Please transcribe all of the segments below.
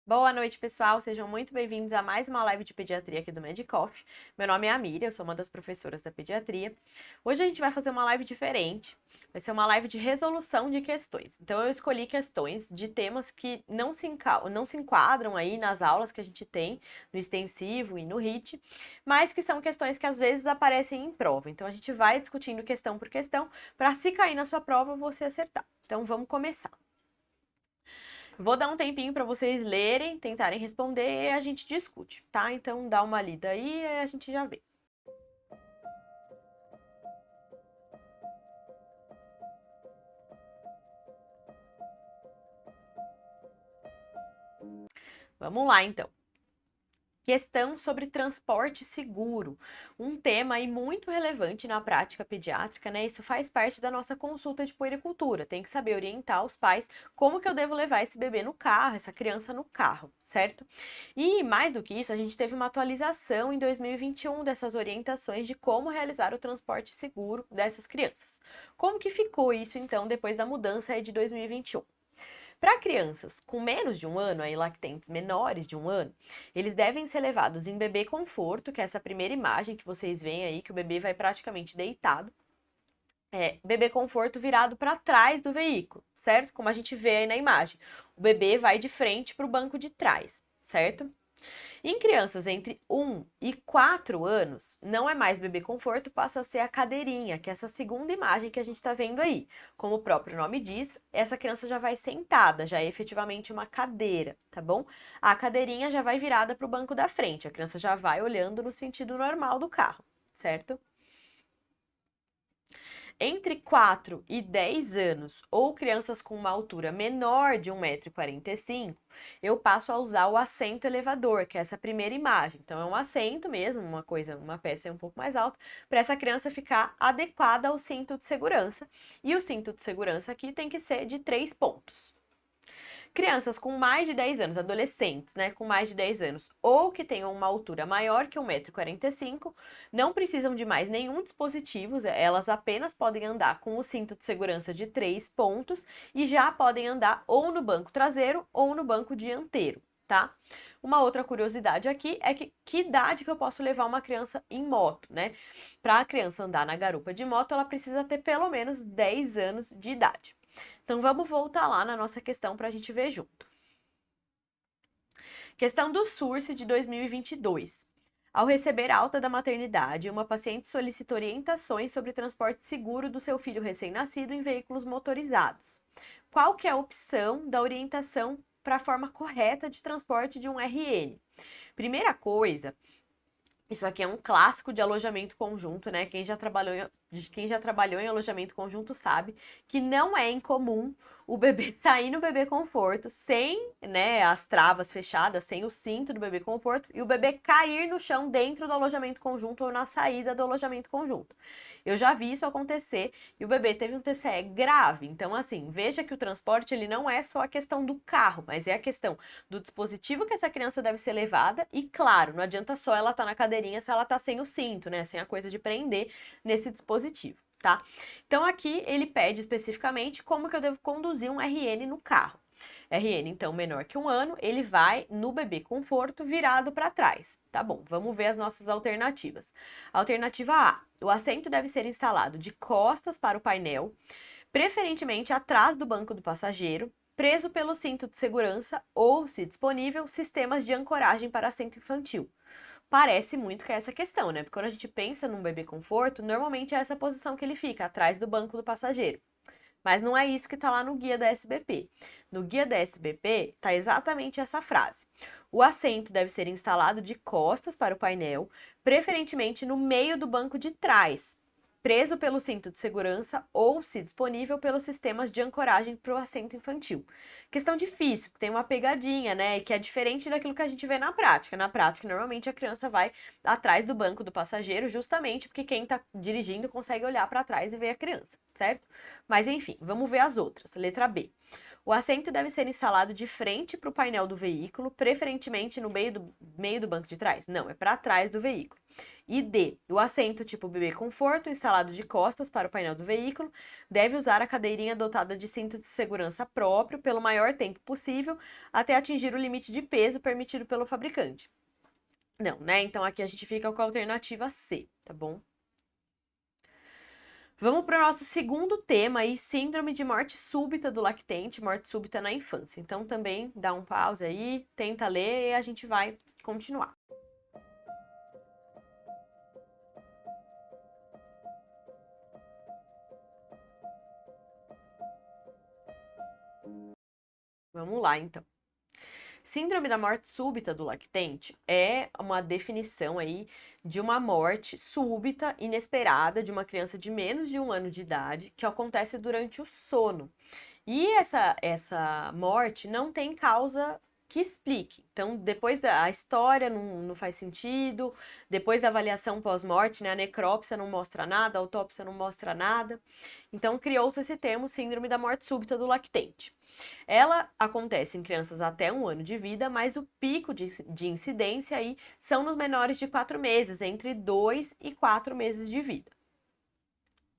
Boa noite, pessoal. Sejam muito bem-vindos a mais uma live de pediatria aqui do Medicoff. Meu nome é Amília, eu sou uma das professoras da pediatria. Hoje a gente vai fazer uma live diferente. Vai ser uma live de resolução de questões. Então, eu escolhi questões de temas que não se enquadram aí nas aulas que a gente tem no extensivo e no HIT, mas que são questões que às vezes aparecem em prova. Então, a gente vai discutindo questão por questão para, se cair na sua prova, você acertar. Então, vamos começar. Vou dar um tempinho para vocês lerem, tentarem responder e a gente discute, tá? Então dá uma lida aí e a gente já vê. Vamos lá, então. Questão sobre transporte seguro, um tema aí muito relevante na prática pediátrica, né? Isso faz parte da nossa consulta de puericultura. Tem que saber orientar os pais como que eu devo levar esse bebê no carro, essa criança no carro, certo? E mais do que isso, a gente teve uma atualização em 2021 dessas orientações de como realizar o transporte seguro dessas crianças. Como que ficou isso então depois da mudança aí de 2021? Para crianças com menos de um ano, aí lactentes menores de um ano, eles devem ser levados em bebê conforto, que é essa primeira imagem que vocês veem aí, que o bebê vai praticamente deitado. Bebê conforto virado para trás do veículo, certo? Como a gente vê aí na imagem. O bebê vai de frente para o banco de trás, certo? Em crianças entre 1 e 4 anos, não é mais bebê conforto, passa a ser a cadeirinha, que é essa segunda imagem que a gente está vendo aí. Como o próprio nome diz, essa criança já vai sentada, já é efetivamente uma cadeira, tá bom? A cadeirinha já vai virada para o banco da frente, a criança já vai olhando no sentido normal do carro, certo? Entre 4 e 10 anos ou crianças com uma altura menor de 1,45 m, eu passo a usar o assento elevador, que é essa primeira imagem. Então, é um assento mesmo, uma peça um pouco mais alta, para essa criança ficar adequada ao cinto de segurança. E o cinto de segurança aqui tem que ser de 3 pontos. Crianças com mais de 10 anos, adolescentes, né, com mais de 10 anos, ou que tenham uma altura maior que 1,45 m, não precisam de mais nenhum dispositivo, elas apenas podem andar com o cinto de segurança de 3 pontos e já podem andar ou no banco traseiro ou no banco dianteiro, tá? Uma outra curiosidade aqui é que idade que eu posso levar uma criança em moto, né? Para a criança andar na garupa de moto, ela precisa ter pelo menos 10 anos de idade. Então, vamos voltar lá na nossa questão para a gente ver junto. Questão do SURSE de 2022. Ao receber alta da maternidade, uma paciente solicita orientações sobre transporte seguro do seu filho recém-nascido em veículos motorizados. Qual que é a opção da orientação para a forma correta de transporte de um RN? Primeira coisa, isso aqui é um clássico de alojamento conjunto, né? Quem já trabalhou em alojamento conjunto sabe que não é incomum o bebê sair no bebê conforto sem, né, as travas fechadas, sem o cinto do bebê conforto e o bebê cair no chão dentro do alojamento conjunto ou na saída do alojamento conjunto. Eu já vi isso acontecer e o bebê teve um TCE grave. Então, assim, veja que o transporte ele não é só a questão do carro, mas é a questão do dispositivo que essa criança deve ser levada e, claro, não adianta só ela estar na cadeirinha se ela tá sem o cinto, né, sem a coisa de prender nesse dispositivo, tá? Então, aqui ele pede especificamente como que eu devo conduzir um RN no carro. RN, então, menor que um ano, ele vai no bebê conforto virado para trás. Tá bom, vamos ver as nossas alternativas. Alternativa A, o assento deve ser instalado de costas para o painel, preferentemente atrás do banco do passageiro, preso pelo cinto de segurança ou, se disponível, sistemas de ancoragem para assento infantil. Parece muito que é essa questão, né? Porque quando a gente pensa num bebê conforto, normalmente é essa posição que ele fica, atrás do banco do passageiro. Mas não é isso que está lá no guia da SBP. No guia da SBP está exatamente essa frase. O assento deve ser instalado de costas para o painel, preferentemente no meio do banco de trás, preso pelo cinto de segurança ou, se disponível, pelos sistemas de ancoragem para o assento infantil. Questão difícil, tem uma pegadinha, né? Que é diferente daquilo que a gente vê na prática. Na prática, normalmente a criança vai atrás do banco do passageiro, justamente porque quem está dirigindo consegue olhar para trás e ver a criança, certo? Mas enfim, vamos ver as outras. Letra B. O assento deve ser instalado de frente para o painel do veículo, preferentemente no meio do banco de trás. Não, é para trás do veículo. E D, o assento tipo bebê conforto, instalado de costas para o painel do veículo, deve usar a cadeirinha dotada de cinto de segurança próprio pelo maior tempo possível, até atingir o limite de peso permitido pelo fabricante. Não, né? Então aqui a gente fica com a alternativa C, tá bom? Vamos para o nosso segundo tema aí, síndrome de morte súbita do lactente, morte súbita na infância. Então também dá um pause aí, tenta ler e a gente vai continuar. Vamos lá, então. Síndrome da morte súbita do lactente é uma definição aí de uma morte súbita, inesperada, de uma criança de menos de 1 ano de idade, que acontece durante o sono. E essa morte não tem causa que explique. Então, depois da história não faz sentido, depois da avaliação pós-morte, né, a necrópsia não mostra nada, a autópsia não mostra nada. Então, criou-se esse termo síndrome da morte súbita do lactente. Ela acontece em crianças até 1 ano de vida, mas o pico de incidência aí são nos menores de 4 meses, entre 2 e 4 meses de vida.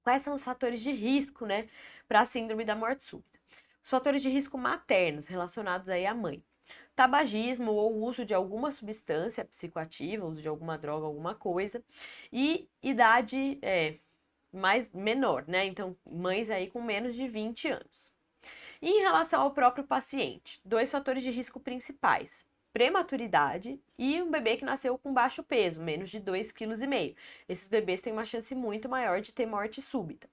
Quais são os fatores de risco, né, para a síndrome da morte súbita? Os fatores de risco maternos relacionados aí à mãe. Tabagismo ou uso de alguma substância psicoativa, uso de alguma droga, alguma coisa. E idade mais menor, né? Então, mães aí com menos de 20 anos. E em relação ao próprio paciente, 2 fatores de risco principais: prematuridade e um bebê que nasceu com baixo peso, menos de 2,5 kg. Esses bebês têm uma chance muito maior de ter morte súbita.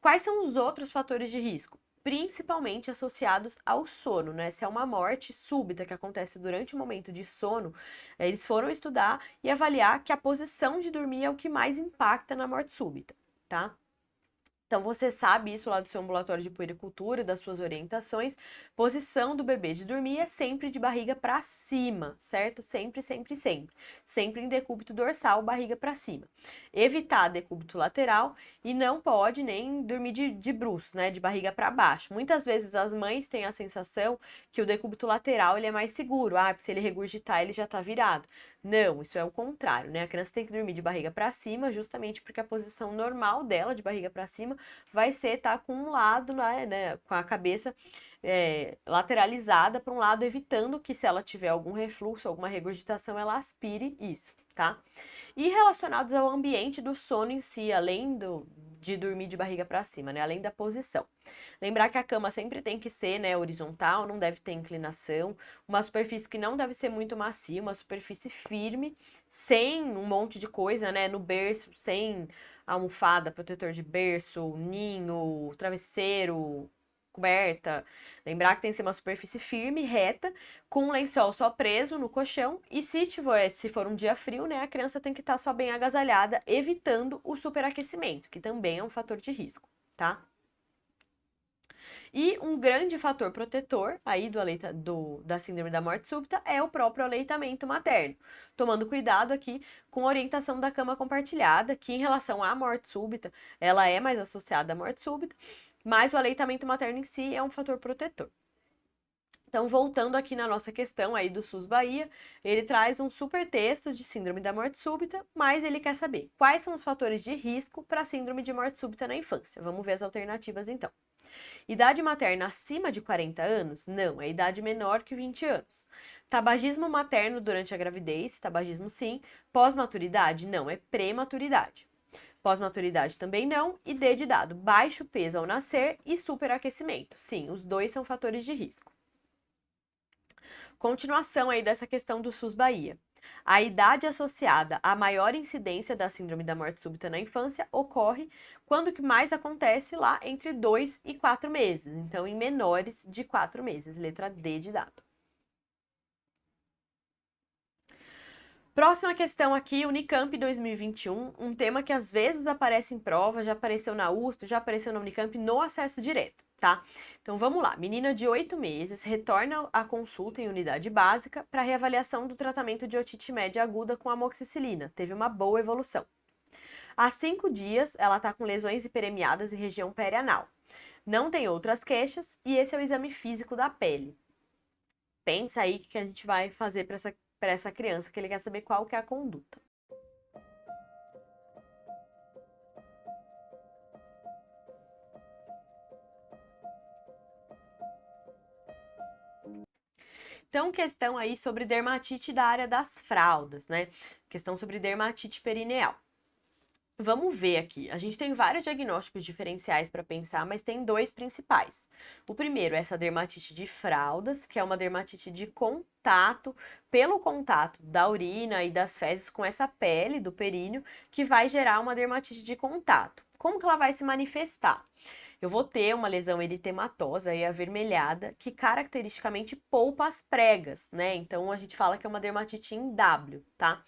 Quais são os outros fatores de risco? Principalmente associados ao sono, né? Se é uma morte súbita que acontece durante o momento de sono, eles foram estudar e avaliar que a posição de dormir é o que mais impacta na morte súbita, tá? Então, você sabe isso lá do seu ambulatório de puericultura, das suas orientações. Posição do bebê de dormir é sempre de barriga para cima, certo? Sempre, sempre, sempre. Sempre em decúbito dorsal, barriga para cima. Evitar decúbito lateral e não pode nem dormir de bruços, né? De barriga para baixo. Muitas vezes as mães têm a sensação que o decúbito lateral ele é mais seguro. Ah, se ele regurgitar, ele já tá virado. Não, isso é o contrário, né? A criança tem que dormir de barriga para cima, justamente porque a posição normal dela, de barriga para cima, vai ser estar com um lado, né, com a cabeça lateralizada para um lado, evitando que se ela tiver algum refluxo, alguma regurgitação, ela aspire isso, tá? E relacionados ao ambiente do sono em si, além de dormir de barriga para cima, né? Além da posição. Lembrar que a cama sempre tem que ser, né, horizontal, não deve ter inclinação, uma superfície que não deve ser muito macia, uma superfície firme, sem um monte de coisa, né, no berço, sem almofada, protetor de berço, ninho, travesseiro, coberta. Lembrar que tem que ser uma superfície firme, reta, com um lençol só preso no colchão. E se for um dia frio, né, a criança tem que estar só bem agasalhada, evitando o superaquecimento, que também é um fator de risco, tá? E um grande fator protetor aí da síndrome da morte súbita é o próprio aleitamento materno. Tomando cuidado aqui com a orientação da cama compartilhada, que em relação à morte súbita, ela é mais associada à morte súbita, mas o aleitamento materno em si é um fator protetor. Então, voltando aqui na nossa questão aí do SUS Bahia, ele traz um super texto de síndrome da morte súbita, mas ele quer saber quais são os fatores de risco para a síndrome de morte súbita na infância. Vamos ver as alternativas então. Idade materna acima de 40 anos? Não, é idade menor que 20 anos. Tabagismo materno durante a gravidez? Tabagismo sim. Pós-maturidade? Não, é prematuridade. Pós-maturidade também não. E D de dado, baixo peso ao nascer e superaquecimento. Sim, os dois são fatores de risco. Continuação aí dessa questão do SUS Bahia. A idade associada à maior incidência da síndrome da morte súbita na infância ocorre quando que mais acontece lá entre 2 e 4 meses. Então, em menores de 4 meses. Letra D de dado. Próxima questão aqui, Unicamp 2021, um tema que às vezes aparece em prova, já apareceu na USP, já apareceu na Unicamp no acesso direto, tá? Então vamos lá, menina de 8 meses retorna à consulta em unidade básica para reavaliação do tratamento de otite média aguda com amoxicilina, teve uma boa evolução. Há 5 dias, ela está com lesões hiperemiadas em região perianal. não tem outras queixas e esse é o exame físico da pele. Pensa aí o que a gente vai fazer para essa criança, que ele quer saber qual que é a conduta. Então, questão aí sobre dermatite da área das fraldas, né? Questão sobre dermatite perineal. Vamos ver aqui. A gente tem vários diagnósticos diferenciais para pensar, mas tem dois principais. O primeiro é essa dermatite de fraldas, que é uma dermatite de contato, pelo contato da urina e das fezes com essa pele do períneo, que vai gerar uma dermatite de contato. Como que ela vai se manifestar? Eu vou ter uma lesão eritematosa e avermelhada que caracteristicamente poupa as pregas, né? Então a gente fala que é uma dermatite em W, tá?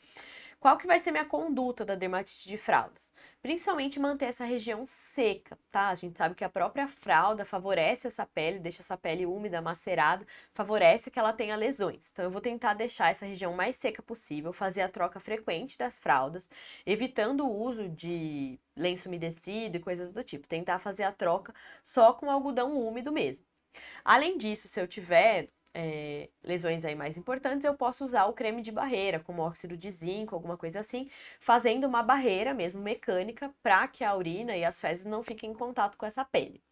Qual que vai ser minha conduta da dermatite de fraldas? Principalmente manter essa região seca, tá? A gente sabe que a própria fralda favorece essa pele, deixa essa pele úmida, macerada, favorece que ela tenha lesões. Então eu vou tentar deixar essa região mais seca possível, fazer a troca frequente das fraldas, evitando o uso de lenço umedecido e coisas do tipo. Tentar fazer a troca só com algodão úmido mesmo. Além disso, se eu tiver lesões aí mais importantes, eu posso usar o creme de barreira, como óxido de zinco, alguma coisa assim, fazendo uma barreira mesmo mecânica para que a urina e as fezes não fiquem em contato com essa pele.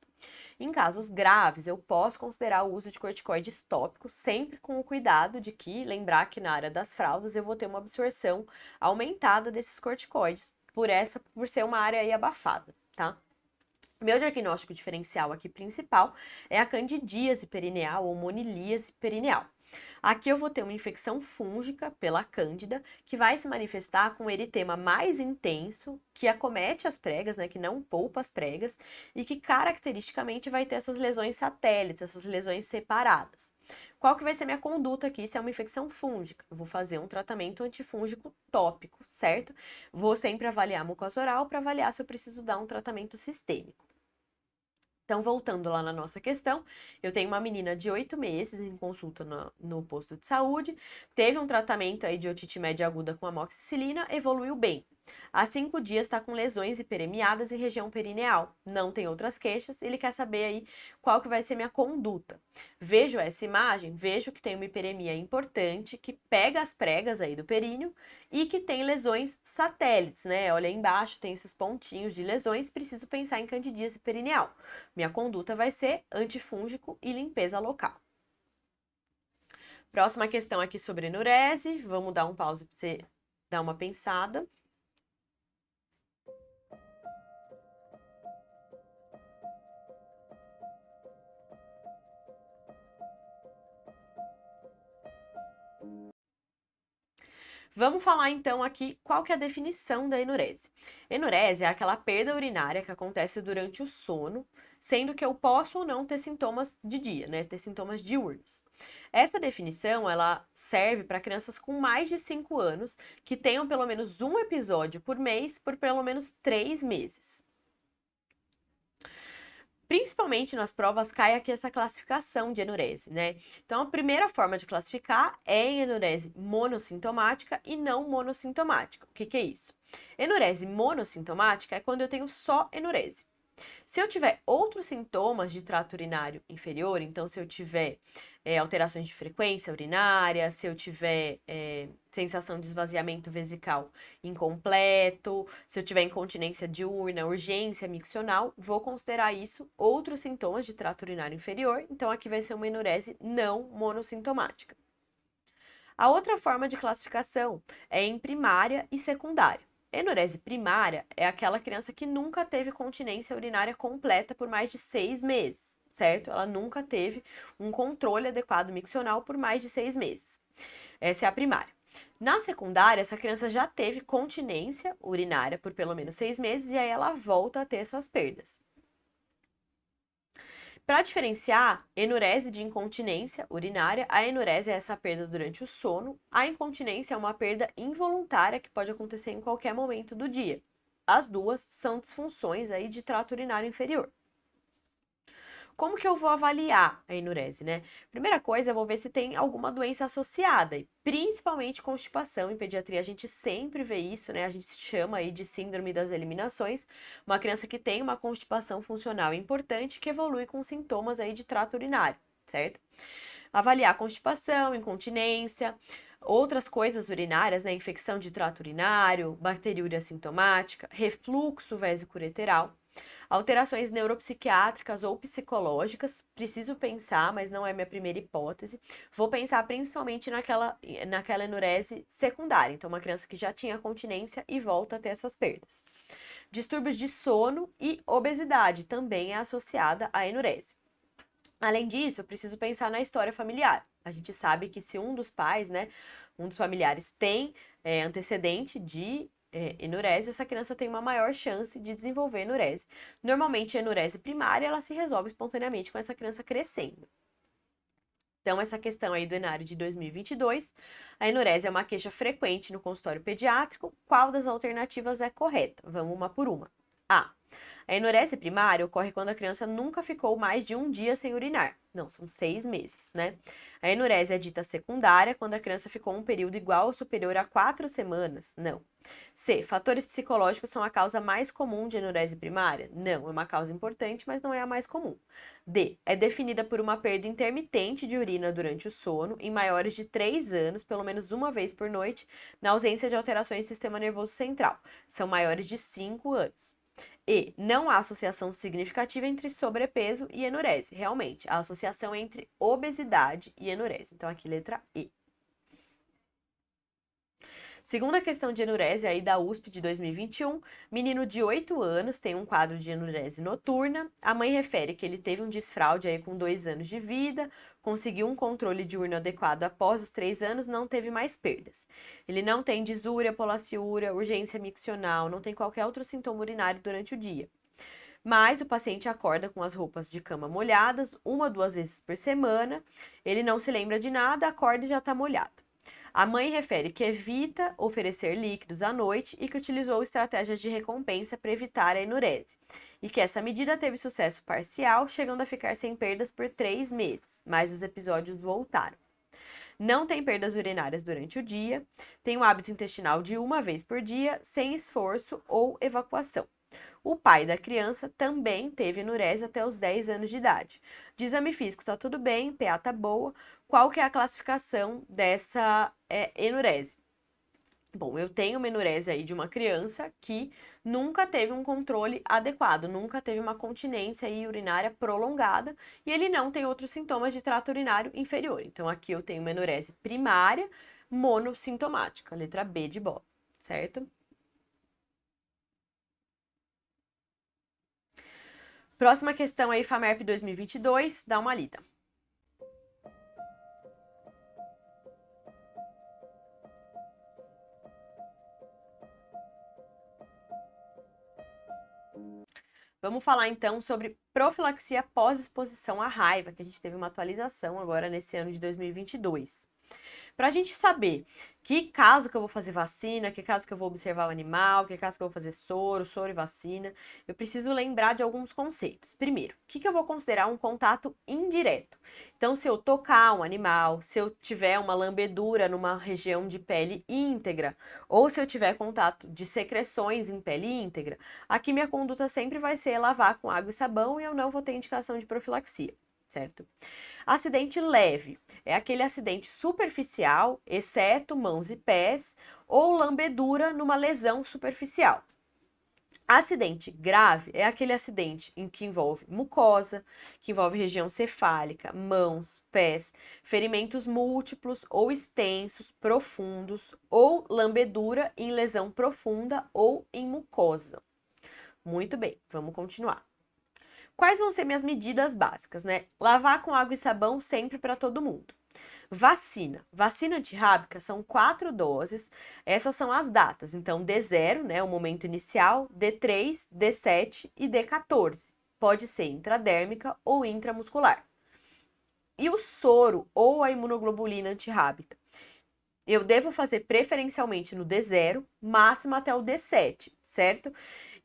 Em casos graves, eu posso considerar o uso de corticoides tópicos, sempre com o cuidado de lembrar que na área das fraldas eu vou ter uma absorção aumentada desses corticoides, por ser uma área aí abafada, tá? Meu diagnóstico diferencial aqui principal é a candidíase perineal ou monilíase perineal. Aqui eu vou ter uma infecção fúngica pela cândida, que vai se manifestar com eritema mais intenso, que acomete as pregas, né, que não poupa as pregas, e que caracteristicamente vai ter essas lesões satélites, essas lesões separadas. Qual que vai ser minha conduta aqui se é uma infecção fúngica? Eu vou fazer um tratamento antifúngico tópico, certo? Vou sempre avaliar a mucosa oral para avaliar se eu preciso dar um tratamento sistêmico. Então, voltando lá na nossa questão, eu tenho uma menina de 8 meses em consulta no posto de saúde, teve um tratamento aí de otite média aguda com amoxicilina, evoluiu bem. Há 5 dias está com lesões hiperemiadas em região perineal, não tem outras queixas, ele quer saber aí qual que vai ser minha conduta. Vejo essa imagem, vejo que tem uma hiperemia importante, que pega as pregas aí do períneo e que tem lesões satélites, né? Olha aí embaixo, tem esses pontinhos de lesões, preciso pensar em candidíase perineal. Minha conduta vai ser antifúngico e limpeza local. Próxima questão aqui sobre enurese. Vamos dar um pause para você dar uma pensada. Vamos falar então aqui qual que é a definição da enurese. Enurese é aquela perda urinária que acontece durante o sono, sendo que eu posso ou não ter sintomas de dia, né? Ter sintomas diurnos. Essa definição, ela serve para crianças com mais de 5 anos que tenham pelo menos um episódio por mês por pelo menos 3 meses. Principalmente nas provas cai aqui essa classificação de enurese, né? Então, a primeira forma de classificar é em enurese monossintomática e não monossintomática. O que que é isso? Enurese monossintomática é quando eu tenho só enurese. Se eu tiver outros sintomas de trato urinário inferior, então se eu tiver alterações de frequência urinária, se eu tiver sensação de esvaziamento vesical incompleto, se eu tiver incontinência diurna, urgência miccional, vou considerar isso outros sintomas de trato urinário inferior, então aqui vai ser uma enurese não monossintomática. A outra forma de classificação é em primária e secundária. Enurese primária é aquela criança que nunca teve continência urinária completa por mais de 6 meses, certo? Ela nunca teve um controle adequado miccional por mais de 6 meses. Essa é a primária. Na secundária, essa criança já teve continência urinária por pelo menos 6 meses e aí ela volta a ter essas perdas. Para diferenciar enurese de incontinência urinária, a enurese é essa perda durante o sono, a incontinência é uma perda involuntária que pode acontecer em qualquer momento do dia. As duas são disfunções aí de trato urinário inferior. Como que eu vou avaliar a enurese, né? Primeira coisa, eu vou ver se tem alguma doença associada, e principalmente constipação. Em pediatria a gente sempre vê isso, né? A gente chama aí de síndrome das eliminações, uma criança que tem uma constipação funcional importante que evolui com sintomas aí de trato urinário, certo? Avaliar constipação, incontinência, outras coisas urinárias, né? Infecção de trato urinário, bacteriúria sintomática, refluxo vesicureteral. Alterações neuropsiquiátricas ou psicológicas, preciso pensar, mas não é minha primeira hipótese. Vou pensar principalmente naquela enurese secundária, então uma criança que já tinha continência e volta a ter essas perdas. Distúrbios de sono e obesidade também é associada à enurese. Além disso, eu preciso pensar na história familiar. A gente sabe que se um dos pais, né, um dos familiares tem antecedente de enurese, essa criança tem uma maior chance de desenvolver enurese. Normalmente, a enurese primária, ela se resolve espontaneamente com essa criança crescendo. Então, essa questão aí do Enário de 2022, a enurese é uma queixa frequente no consultório pediátrico. Qual das alternativas é correta? Vamos uma por uma. A. A enurese primária ocorre quando a criança nunca ficou mais de um dia sem urinar. Não, são 6 meses, né? A enurese é dita secundária quando a criança ficou um período igual ou superior a 4 semanas. Não. C. Fatores psicológicos são a causa mais comum de enurese primária? Não, é uma causa importante, mas não é a mais comum. D. É definida por uma perda intermitente de urina durante o sono, em maiores de 3 anos, pelo menos uma vez por noite, na ausência de alterações do sistema nervoso central. São maiores de 5 anos. E não há associação significativa entre sobrepeso e enurese. Realmente, a associação é entre obesidade e enurese. Então, aqui, letra E. Segunda questão de enurese aí da USP de 2021, menino de 8 anos tem um quadro de enurese noturna. A mãe refere que ele teve um desfraude aí com 2 anos de vida, conseguiu um controle diurno adequado após os 3 anos, não teve mais perdas. Ele não tem disúria, polaciúria, urgência miccional, não tem qualquer outro sintoma urinário durante o dia. Mas o paciente acorda com as roupas de cama molhadas, 1 ou 2 vezes por semana. Ele não se lembra de nada, acorda e já está molhado. A mãe refere que evita oferecer líquidos à noite e que utilizou estratégias de recompensa para evitar a enurese. E que essa medida teve sucesso parcial, chegando a ficar sem perdas por 3 meses, mas os episódios voltaram. Não tem perdas urinárias durante o dia, tem um hábito intestinal de 1 vez por dia, sem esforço ou evacuação. O pai da criança também teve enurese até os 10 anos de idade. De exame físico tá tudo bem, PA tá boa. Qual que é a classificação dessa enurese? Bom, eu tenho uma enurese aí de uma criança que nunca teve um controle adequado, nunca teve uma continência aí urinária prolongada e ele não tem outros sintomas de trato urinário inferior. Então, aqui eu tenho uma enurese primária monossintomática, letra B de bola, certo? Próxima questão aí, FAMERP 2022, dá uma lida. Vamos falar então sobre profilaxia pós-exposição à raiva, que a gente teve uma atualização agora nesse ano de 2022. Para a gente saber que caso que eu vou fazer vacina, que caso que eu vou observar o animal, que caso que eu vou fazer soro e vacina, eu preciso lembrar de alguns conceitos. Primeiro, o que eu vou considerar um contato indireto? Então, se eu tocar um animal, se eu tiver uma lambedura numa região de pele íntegra, ou se eu tiver contato de secreções em pele íntegra, aqui minha conduta sempre vai ser lavar com água e sabão e eu não vou ter indicação de profilaxia, certo? Acidente leve é aquele acidente superficial, exceto mãos e pés, ou lambedura numa lesão superficial. Acidente grave é aquele acidente em que envolve mucosa, que envolve região cefálica, mãos, pés, ferimentos múltiplos ou extensos, profundos, ou lambedura em lesão profunda ou em mucosa. Muito bem, vamos continuar. Quais vão ser minhas medidas básicas, né? Lavar com água e sabão sempre para todo mundo. Vacina. Vacina antirrábica são 4 doses. Essas são as datas. Então, D0, né, o momento inicial, D3, D7 e D14. Pode ser intradérmica ou intramuscular. E o soro ou a imunoglobulina antirrábica? Eu devo fazer preferencialmente no D0, máximo até o D7, certo?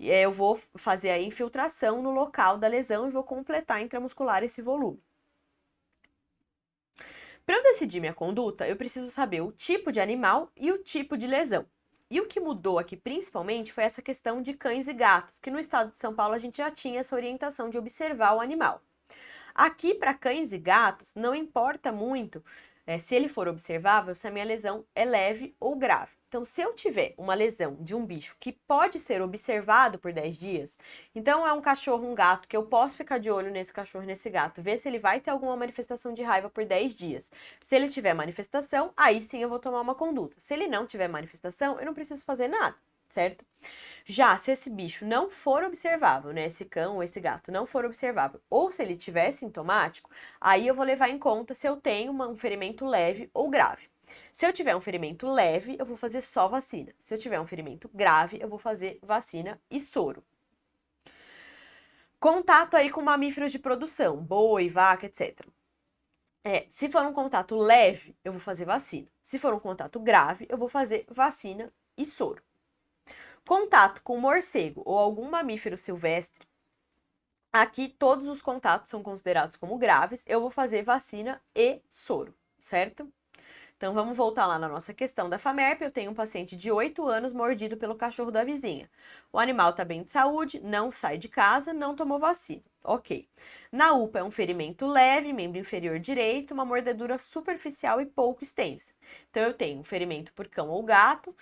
eu vou fazer a infiltração no local da lesão e vou completar intramuscular esse volume. Para eu decidir minha conduta, eu preciso saber o tipo de animal e o tipo de lesão. E o que mudou aqui principalmente foi essa questão de cães e gatos, que no estado de São Paulo a gente já tinha essa orientação de observar o animal. Aqui, para cães e gatos, não importa muito se ele for observável, se a minha lesão é leve ou grave. Então, se eu tiver uma lesão de um bicho que pode ser observado por 10 dias, então é um cachorro, um gato, que eu posso ficar de olho nesse cachorro, nesse gato, ver se ele vai ter alguma manifestação de raiva por 10 dias. Se ele tiver manifestação, aí sim eu vou tomar uma conduta. Se ele não tiver manifestação, eu não preciso fazer nada, certo? Já se esse bicho não for observável, né, esse cão ou esse gato não for observável, ou se ele tiver sintomático, aí eu vou levar em conta se eu tenho um ferimento leve ou grave. Se eu tiver um ferimento leve, eu vou fazer só vacina. Se eu tiver um ferimento grave, eu vou fazer vacina e soro. Contato aí com mamíferos de produção, boi, vaca, etc. Se for um contato leve, eu vou fazer vacina. Se for um contato grave, eu vou fazer vacina e soro. Contato com morcego ou algum mamífero silvestre, aqui todos os contatos são considerados como graves, eu vou fazer vacina e soro, certo? Então vamos voltar lá na nossa questão da FAMERP. Eu tenho um paciente de 8 anos mordido pelo cachorro da vizinha. O animal está bem de saúde, não sai de casa, não tomou vacina. Ok. Na UPA é um ferimento leve, membro inferior direito, uma mordedura superficial e pouco extensa. Então eu tenho um ferimento por cão ou gato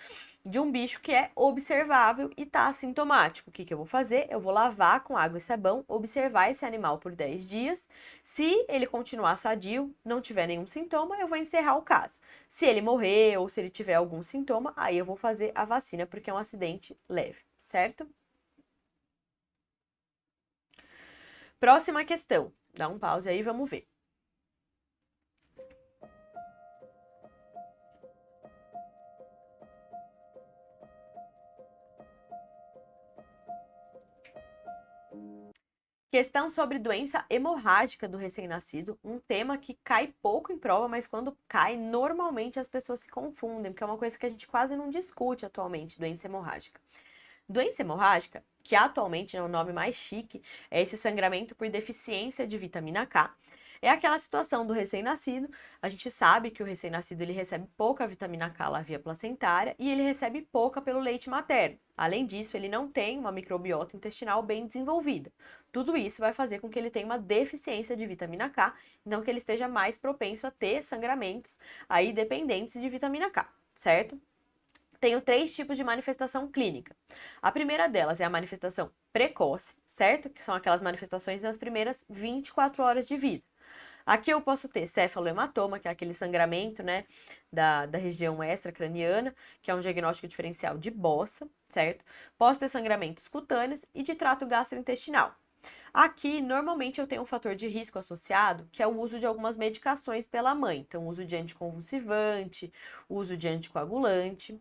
de um bicho que é observável e está assintomático. O que eu vou fazer? Eu vou lavar com água e sabão, observar esse animal por 10 dias. Se ele continuar sadio, não tiver nenhum sintoma, eu vou encerrar o caso. Se ele morrer ou se ele tiver algum sintoma, aí eu vou fazer a vacina, porque é um acidente leve, certo? Próxima questão. Dá um pause aí, vamos ver. Questão sobre doença hemorrágica do recém-nascido, um tema que cai pouco em prova, mas quando cai, normalmente as pessoas se confundem, porque é uma coisa que a gente quase não discute atualmente, doença hemorrágica. Doença hemorrágica, que atualmente é o nome mais chique, é esse sangramento por deficiência de vitamina K. É aquela situação do recém-nascido, a gente sabe que o recém-nascido ele recebe pouca vitamina K lá via placentária e ele recebe pouca pelo leite materno. Além disso, ele não tem uma microbiota intestinal bem desenvolvida. Tudo isso vai fazer com que ele tenha uma deficiência de vitamina K, então que ele esteja mais propenso a ter sangramentos aí dependentes de vitamina K, certo? Tenho 3 tipos de manifestação clínica. A primeira delas é a manifestação precoce, certo? Que são aquelas manifestações nas primeiras 24 horas de vida. Aqui eu posso ter cefalohematoma, que é aquele sangramento, né, da região extracraniana, que é um diagnóstico diferencial de boça, certo? Posso ter sangramentos cutâneos e de trato gastrointestinal. Aqui, normalmente, eu tenho um fator de risco associado, que é o uso de algumas medicações pela mãe. Então, uso de anticonvulsivante, uso de anticoagulante.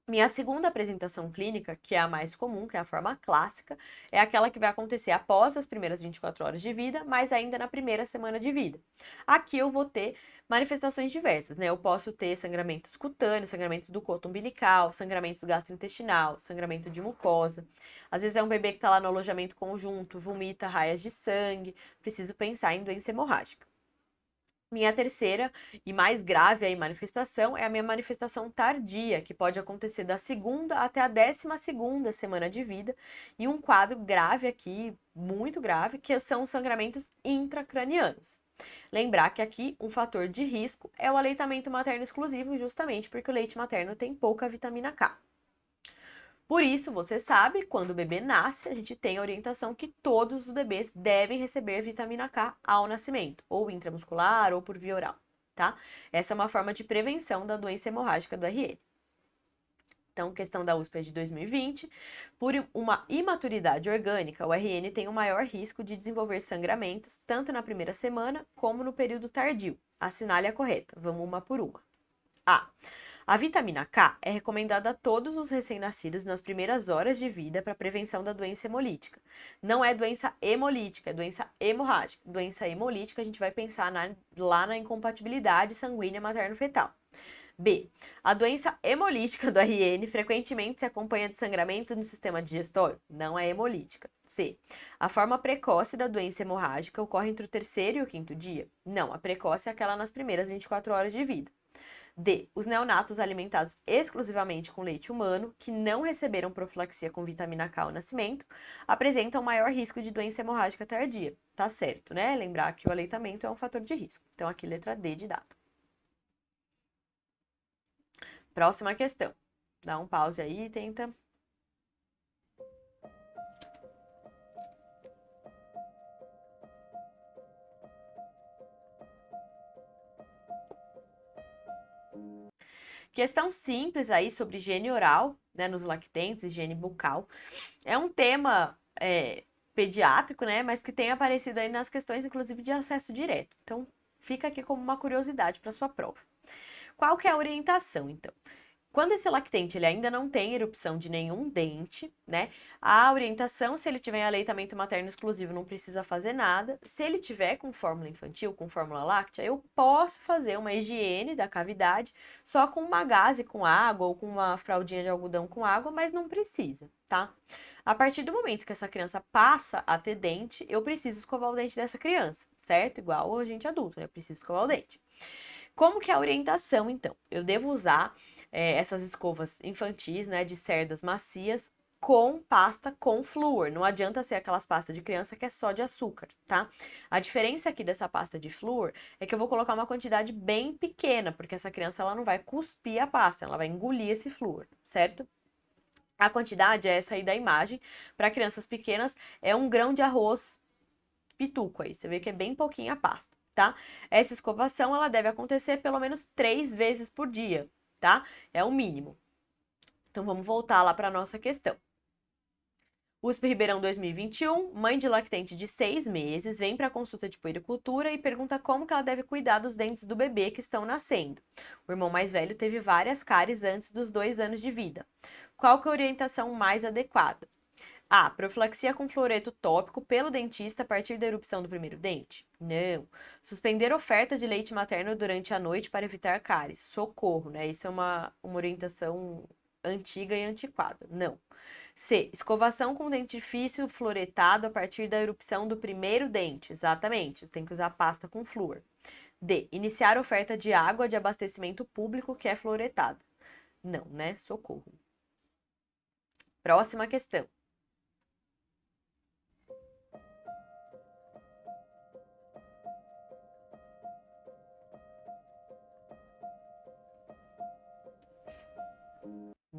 Minha segunda apresentação clínica, que é a mais comum, que é a forma clássica, é aquela que vai acontecer após as primeiras 24 horas de vida, mas ainda na primeira semana de vida. Aqui eu vou ter manifestações diversas, né? Eu posso ter sangramentos cutâneos, sangramentos do coto umbilical, sangramentos gastrointestinal, sangramento de mucosa. Às vezes é um bebê que está lá no alojamento conjunto, vomita raias de sangue, preciso pensar em doença hemorrágica. Minha terceira e mais grave aí manifestação é a minha manifestação tardia, que pode acontecer da segunda até a 12ª semana de vida, e um quadro grave aqui, muito grave, que são os sangramentos intracranianos. Lembrar que aqui um fator de risco é o aleitamento materno exclusivo, justamente porque o leite materno tem pouca vitamina K. Por isso, você sabe, quando o bebê nasce, a gente tem a orientação que todos os bebês devem receber vitamina K ao nascimento, ou intramuscular ou por via oral, tá? Essa é uma forma de prevenção da doença hemorrágica do RN. Então, questão da USP é de 2020. Por uma imaturidade orgânica, o RN tem o maior risco de desenvolver sangramentos, tanto na primeira semana como no período tardio. Assinale a correta. Vamos uma por uma. A vitamina K é recomendada a todos os recém-nascidos nas primeiras horas de vida para prevenção da doença hemolítica. Não é doença hemolítica, é doença hemorrágica. Doença hemolítica, a gente vai pensar lá na incompatibilidade sanguínea materno-fetal. B. A doença hemolítica do RN frequentemente se acompanha de sangramento no sistema digestório? Não é hemolítica. C. A forma precoce da doença hemorrágica ocorre entre o terceiro e o quinto dia? Não, a precoce é aquela nas primeiras 24 horas de vida. D. Os neonatos alimentados exclusivamente com leite humano, que não receberam profilaxia com vitamina K ao nascimento, apresentam maior risco de doença hemorrágica tardia. Tá certo, né? Lembrar que o aleitamento é um fator de risco. Então, aqui, letra D de dado. Próxima questão. Dá um pause aí e tenta. Questão simples aí sobre higiene oral, né, nos lactentes, higiene bucal. É um tema pediátrico, né, mas que tem aparecido aí nas questões, inclusive, de acesso direto. Então, fica aqui como uma curiosidade para sua prova. Qual que é a orientação, então? Quando esse lactente ele ainda não tem erupção de nenhum dente, né? A orientação, se ele tiver aleitamento materno exclusivo, não precisa fazer nada. Se ele tiver com fórmula infantil, com fórmula láctea, eu posso fazer uma higiene da cavidade só com uma gaze com água ou com uma fraldinha de algodão com água, mas não precisa, tá? A partir do momento que essa criança passa a ter dente, eu preciso escovar o dente dessa criança, certo? Igual a gente adulto, né? Eu preciso escovar o dente. Como que é a orientação, então? Eu devo usar essas escovas infantis, né, de cerdas macias, com pasta com flúor. Não adianta ser aquelas pastas de criança que é só de açúcar, tá? A diferença aqui dessa pasta de flúor é que eu vou colocar uma quantidade bem pequena, porque essa criança ela não vai cuspir a pasta, ela vai engolir esse flúor, certo? A quantidade é essa aí da imagem. Para crianças pequenas, é 1 grão de arroz pituco aí. Você vê que é bem pouquinho a pasta, tá? Essa escovação, ela deve acontecer pelo menos 3 vezes por dia, tá? É o mínimo. Então, vamos voltar lá para a nossa questão. USP Ribeirão 2021, mãe de lactente de 6 meses, vem para a consulta de puericultura e pergunta como que ela deve cuidar dos dentes do bebê que estão nascendo. O irmão mais velho teve várias cáries antes dos 2 anos de vida. Qual que é a orientação mais adequada? A. Profilaxia com fluoreto tópico pelo dentista a partir da erupção do primeiro dente? Não. Suspender oferta de leite materno durante a noite para evitar cáries? Socorro, né? Isso é uma orientação antiga e antiquada. Não. C. Escovação com dentifrício fluoretado a partir da erupção do primeiro dente? Exatamente. Tem que usar pasta com flúor. D. Iniciar oferta de água de abastecimento público que é fluoretada? Não, né? Socorro. Próxima questão.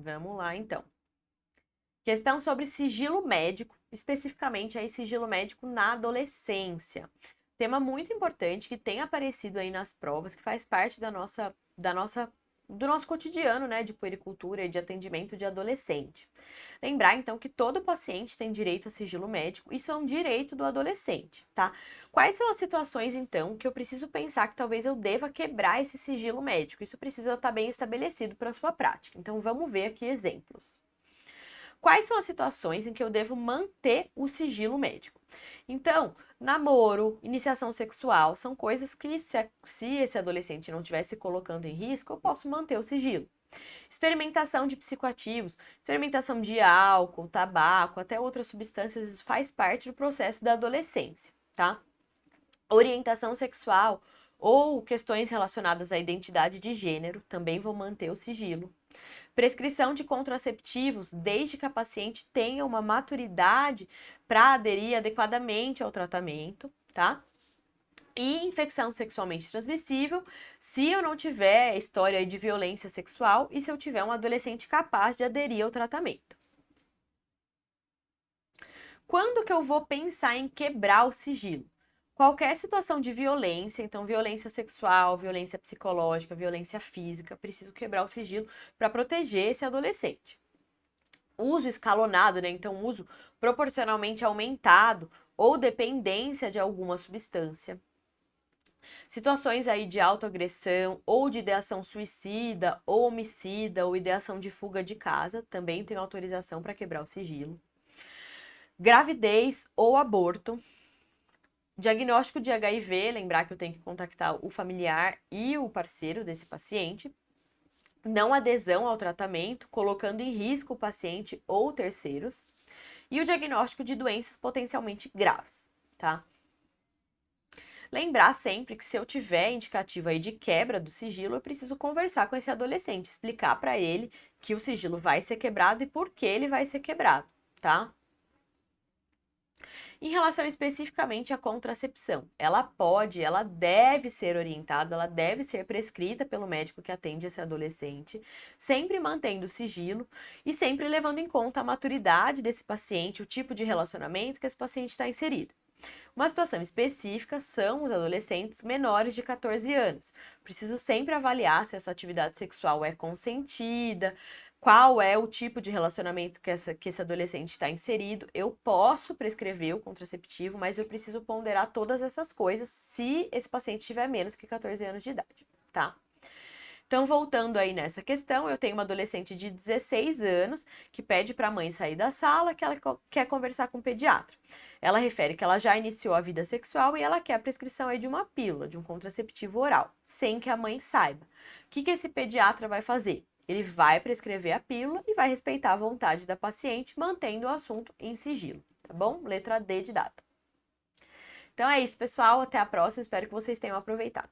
Vamos lá, então. Questão sobre sigilo médico, especificamente aí sigilo médico na adolescência. Tema muito importante que tem aparecido aí nas provas, que faz parte do nosso cotidiano, né, de puericultura e de atendimento de adolescente. Lembrar, então, que todo paciente tem direito a sigilo médico, isso é um direito do adolescente, tá? Quais são as situações, então, que eu preciso pensar que talvez eu deva quebrar esse sigilo médico? Isso precisa estar bem estabelecido para a sua prática. Então, vamos ver aqui exemplos. Quais são as situações em que eu devo manter o sigilo médico? Então, namoro, iniciação sexual, são coisas que, se esse adolescente não estiver se colocando em risco, eu posso manter o sigilo. Experimentação de psicoativos, experimentação de álcool, tabaco, até outras substâncias, isso faz parte do processo da adolescência, tá? Orientação sexual ou questões relacionadas à identidade de gênero, também vou manter o sigilo. Prescrição de contraceptivos, desde que a paciente tenha uma maturidade para aderir adequadamente ao tratamento, tá? E infecção sexualmente transmissível, se eu não tiver história de violência sexual e se eu tiver um adolescente capaz de aderir ao tratamento. Quando que eu vou pensar em quebrar o sigilo? Qualquer situação de violência, então violência sexual, violência psicológica, violência física, preciso quebrar o sigilo para proteger esse adolescente. Uso escalonado, né? Então uso proporcionalmente aumentado ou dependência de alguma substância. Situações aí de autoagressão ou de ideação suicida ou homicida ou ideação de fuga de casa, também tenho autorização para quebrar o sigilo. Gravidez ou aborto. Diagnóstico de HIV, lembrar que eu tenho que contactar o familiar e o parceiro desse paciente. não adesão ao tratamento, colocando em risco o paciente ou terceiros, e o diagnóstico de doenças potencialmente graves, tá? Lembrar sempre que se eu tiver indicativo aí de quebra do sigilo, eu preciso conversar com esse adolescente, explicar para ele que o sigilo vai ser quebrado e por que ele vai ser quebrado, tá? Em relação especificamente à contracepção, ela deve ser orientada, ela deve ser prescrita pelo médico que atende esse adolescente, sempre mantendo o sigilo e sempre levando em conta a maturidade desse paciente, o tipo de relacionamento que esse paciente está inserido. Uma situação específica são os adolescentes menores de 14 anos. Preciso sempre avaliar se essa atividade sexual é consentida, qual é o tipo de relacionamento que esse adolescente está inserido. Eu posso prescrever o contraceptivo, mas eu preciso ponderar todas essas coisas se esse paciente tiver menos que 14 anos de idade, tá? Então, voltando aí nessa questão, eu tenho uma adolescente de 16 anos que pede para a mãe sair da sala, que ela quer conversar com o pediatra. Ela refere que ela já iniciou a vida sexual e ela quer a prescrição aí de uma pílula, de um contraceptivo oral, sem que a mãe saiba. O que esse pediatra vai fazer? Ele vai prescrever a pílula e vai respeitar a vontade da paciente, mantendo o assunto em sigilo, tá bom? Letra D de dado. Então é isso, pessoal. Até a próxima. Espero que vocês tenham aproveitado.